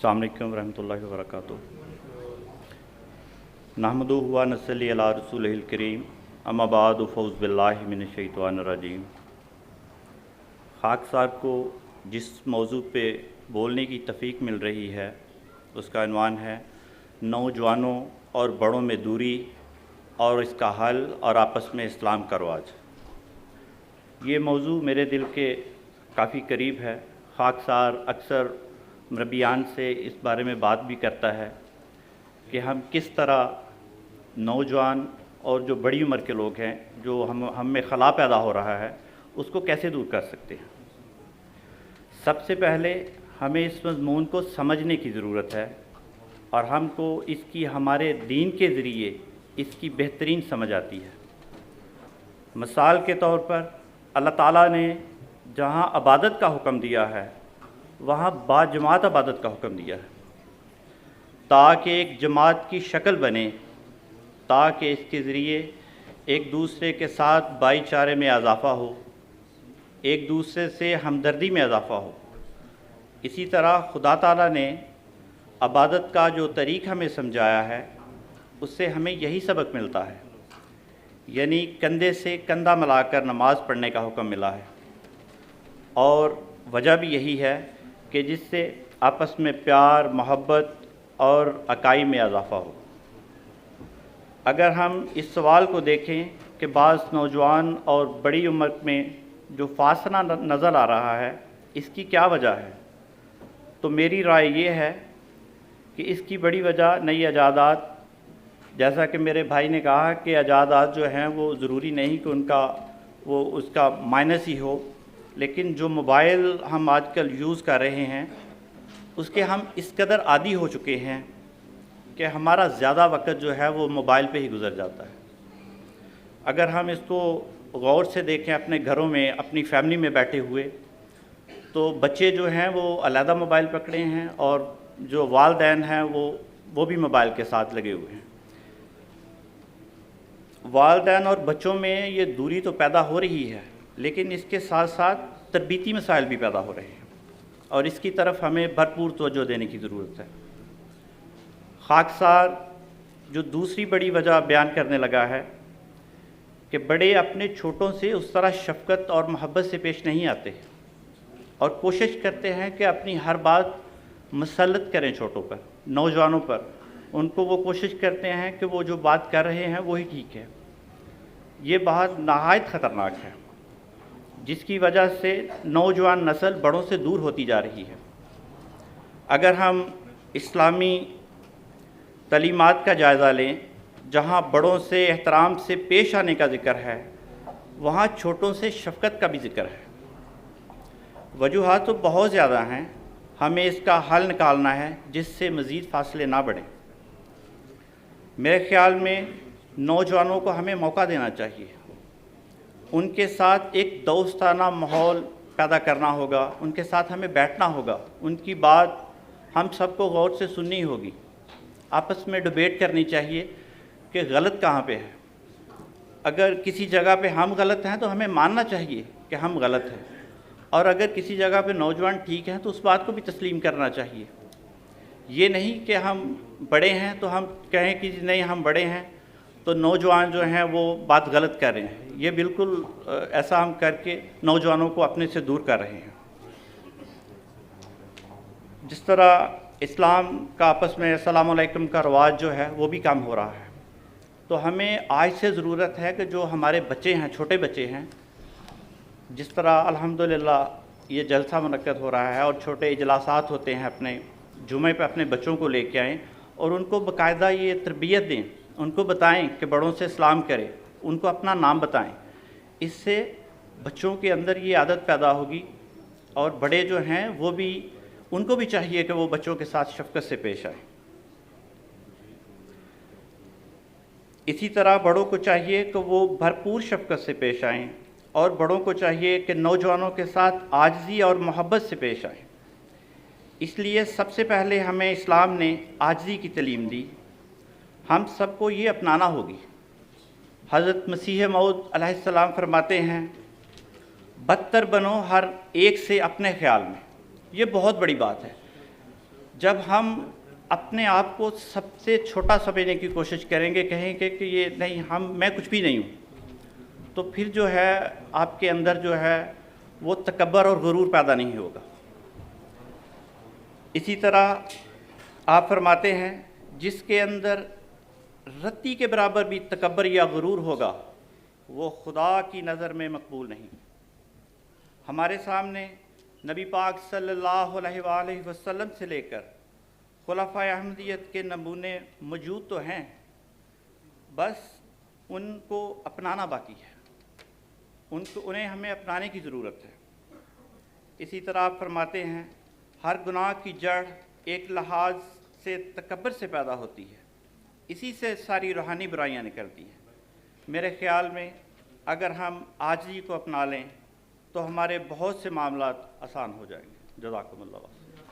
अस्सलाम वालेकुम रहमतुल्लाहि व बरकातुहू। नहमदुहु व नसल्ली अला रसूलिहिल करीम, अम्मा बाद, फ़ऊज़ु बिल्लाहि मिनश शैतानिर रजीम। खाकसार को जिस मौजू पे बोलने की तौफ़ीक मिल रही है उसका उन्वान है नौजवानों और बड़ों में दूरी और इसका हल और आपस में इस्लाम का रवाज। ये मौजू मेरे दिल के काफ़ी करीब है। खाकसार अक्सर मरबियान से इस बारे में बात भी करता है कि हम किस तरह नौजवान और जो बड़ी उम्र के लोग हैं, जो हम में खला पैदा हो रहा है, उसको कैसे दूर कर सकते हैं। सबसे पहले हमें इस मज़मून को समझने की ज़रूरत है और हमको इसकी हमारे दीन के ज़रिए इसकी बेहतरीन समझ आती है। मिसाल के तौर पर अल्लाह ताला ने जहाँ इबादत का हुक्म दिया है वहाँ बाजमात इबादत का हुक्म दिया है, ताकि एक जमात की शक्ल बने, ताकि इसके ज़रिए एक दूसरे के साथ भाईचारे में इजाफ़ा हो, एक दूसरे से हमदर्दी में इजाफ़ा हो। इसी तरह खुदा ताला ने इबादत का जो तरीक़ हमें समझाया है उससे हमें यही सबक मिलता है, यानी कंधे से कंधा मिलाकर नमाज़ पढ़ने का हुक्म मिला है। और वजह भी यही है कि जिससे आपस में प्यार, मोहब्बत और अकाई में इजाफ़ा हो। अगर हम इस सवाल को देखें कि बाज़ नौजवान और बड़ी उम्र में जो फासला नज़र आ रहा है, इसकी क्या वजह है, तो मेरी राय ये है कि इसकी बड़ी वजह नई इजादात, जैसा कि मेरे भाई ने कहा कि इजादात जो हैं वो ज़रूरी नहीं कि उसका माइनस ही हो, लेकिन जो मोबाइल हम आजकल यूज़ कर रहे हैं उसके हम इस कदर आदी हो चुके हैं कि हमारा ज़्यादा वक्त जो है वो मोबाइल पे ही गुज़र जाता है। अगर हम इसको गौर से देखें अपने घरों में, अपनी फैमिली में बैठे हुए, तो बच्चे जो हैं वो अलहदा मोबाइल पकड़े हैं और जो वालिदैन हैं वो भी मोबाइल के साथ लगे हुए हैं। वालिदैन और बच्चों में ये दूरी तो पैदा हो रही है, लेकिन इसके साथ साथ तरबीती मसाइल भी पैदा हो रहे हैं और इसकी तरफ हमें भरपूर तवज्जो देने की ज़रूरत है। खाकसार जो दूसरी बड़ी वजह बयान करने लगा है कि बड़े अपने छोटों से उस तरह शफ़क़त और मोहब्बत से पेश नहीं आते और कोशिश करते हैं कि अपनी हर बात मुसल्लत करें छोटों पर, नौजवानों पर। उनको वो कोशिश करते हैं कि वो जो बात कर रहे हैं वही ठीक है। ये बात नहायत ख़तरनाक है, जिसकी वजह से नौजवान नस्ल बड़ों से दूर होती जा रही है। अगर हम इस्लामी तलीमात का जायज़ा लें, जहाँ बड़ों से एहतराम से पेश आने का ज़िक्र है, वहाँ छोटों से शफ़क़त का भी ज़िक्र है। वजूहात तो बहुत ज़्यादा हैं, हमें इसका हल निकालना है जिससे मज़ीद फासले ना बढ़ें। मेरे ख़्याल में नौजवानों को हमें मौका देना चाहिए, उनके साथ एक दोस्ताना माहौल पैदा करना होगा, उनके साथ हमें बैठना होगा, उनकी बात हम सबको गौर से सुननी होगी, आपस में डिबेट करनी चाहिए कि गलत कहाँ पे है। अगर किसी जगह पे हम गलत हैं तो हमें मानना चाहिए कि हम गलत हैं, और अगर किसी जगह पे नौजवान ठीक हैं तो उस बात को भी तस्लीम करना चाहिए। ये नहीं कि हम बड़े हैं तो हम कहें कि नहीं हम बड़े हैं तो नौजवान जो हैं वो बात गलत कर रहे हैं। ये बिल्कुल ऐसा हम करके नौजवानों को अपने से दूर कर रहे हैं। जिस तरह इस्लाम का आपस में अस्सलाम वालेकुम का रवाज जो है वो भी कम हो रहा है, तो हमें आज से ज़रूरत है कि जो हमारे बच्चे हैं, छोटे बच्चे हैं, जिस तरह अल्हम्दुलिल्लाह ये जलसा मुनक्कद हो रहा है और छोटे इजलासात होते हैं, अपने जुमे पे अपने बच्चों को लेके आएँ और उनको बाकायदा ये तरबियत दें, उनको बताएं कि बड़ों से सलाम करें, उनको अपना नाम बताएं। इससे बच्चों के अंदर ये आदत पैदा होगी और बड़े जो हैं वो भी, उनको भी चाहिए कि वो बच्चों के साथ शफ़क़त से पेश आए। इसी तरह बड़ों को चाहिए कि वो भरपूर शफ़क़त से पेश आएँ और बड़ों को चाहिए कि नौजवानों के साथ आजिज़ी और मोहब्बत से पेश आएँ। इसलिए सबसे पहले हमें इस्लाम ने आजिज़ी की तालीम दी, हम सबको ये अपनाना होगी। हज़रत मसीह मऊद अलैहिस्सलाम फरमाते हैं, बदतर बनो हर एक से अपने ख्याल में। ये बहुत बड़ी बात है। جب ہم اپنے آپ کو سب سے چھوٹا سمجھنے کی کوشش کریں گے، کہیں گے کہ یہ نہیں، میں کچھ بھی نہیں ہوں، تو پھر جو ہے آپ کے اندر جو ہے وہ تکبر اور غرور پیدا نہیں ہوگا۔ اسی طرح آپ فرماتے ہیں جس کے اندر رتی کے برابر بھی تکبر یا غرور ہوگا وہ خدا کی نظر میں مقبول نہیں۔ ہمارے سامنے نبی پاک صلی اللہ علیہ وآلہ وسلم سے لے کر خلفائے احمدیت کے نمونے موجود تو ہیں، بس ان کو اپنانا باقی ہے، انہیں ہمیں اپنانے کی ضرورت ہے۔ اسی طرح آپ فرماتے ہیں ہر گناہ کی جڑ ایک لحاظ سے تکبر سے پیدا ہوتی ہے، اسی سے ساری روحانی برائیاں نکلتی ہیں۔ میرے خیال میں اگر ہم عاجزی کو اپنا لیں تو ہمارے بہت سے معاملات آسان ہو جائیں گے۔ جزاکم اللہ۔